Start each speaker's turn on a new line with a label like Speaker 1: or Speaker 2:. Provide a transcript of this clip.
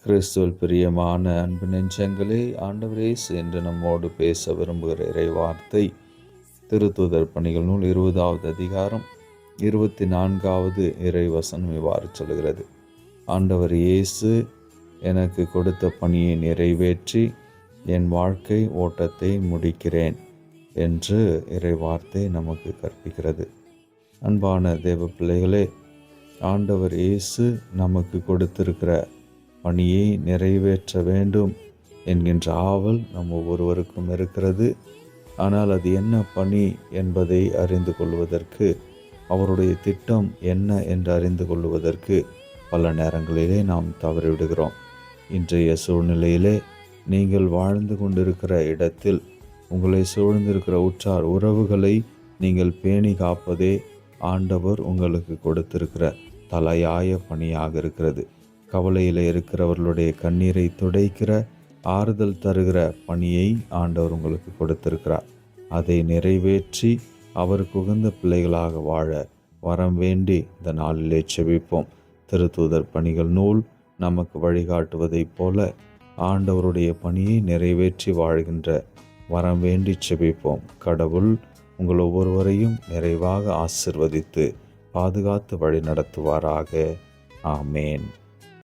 Speaker 1: கிறிஸ்துவில் பிரியமான அன்பு நெஞ்சங்களே, ஆண்டவர் இயேசு என்று நம்மோடு பேச விரும்புகிற இறைவார்த்தை திருத்தூதர் பணிகள் நூல் 20வது அதிகாரம் 24வது இறைவசனம் இவ்வாறு சொல்கிறது. ஆண்டவர் இயேசு எனக்கு கொடுத்த பணியை நிறைவேற்றி என் வாழ்க்கை ஓட்டத்தை முடிக்கிறேன் என்று இறைவார்த்தை நமக்கு கற்பிக்கிறது. அன்பான தேவ பிள்ளைகளே, ஆண்டவர் இயேசு நமக்கு கொடுத்திருக்கிற பணியை நிறைவேற்ற வேண்டும் என்கின்ற ஆவல் நம் ஒவ்வொருவருக்கும் இருக்கிறது. ஆனால் அது என்ன பணி என்பதை அறிந்து கொள்வதற்கு, அவருடைய திட்டம் என்ன என்று அறிந்து கொள்வதற்கு பல நேரங்களிலே நாம் தவறிவிடுகிறோம். இன்றைய சூழ்நிலையிலே நீங்கள் வாழ்ந்து கொண்டிருக்கிற இடத்தில் உங்களை சூழ்ந்திருக்கிற உற்றார் உறவுகளை நீங்கள் பேணி காப்பதே ஆண்டவர் உங்களுக்கு கொடுத்திருக்கிற தலையாய பணியாக இருக்கிறது. கவலையில் இருக்கிறவர்களுடைய கண்ணீரை துடைக்கிற, ஆறுதல் தருகிற பணியை ஆண்டவர் உங்களுக்கு கொடுத்திருக்கிறார். அதை நிறைவேற்றி அவருக்கு உகந்த பிள்ளைகளாக வாழ வரம் வேண்டி இந்த நாளிலே செபிப்போம். திருத்தூதர் பணிகள் நூல் நமக்கு வழிகாட்டுவதைப் போல ஆண்டவருடைய பணியை நிறைவேற்றி வாழ்கின்ற வரம் வேண்டி செபிப்போம். கடவுள் உங்கள் ஒவ்வொருவரையும் நிறைவாக ஆசிர்வதித்து பாதுகாத்து வழி நடத்துவாராக. ஆமேன்.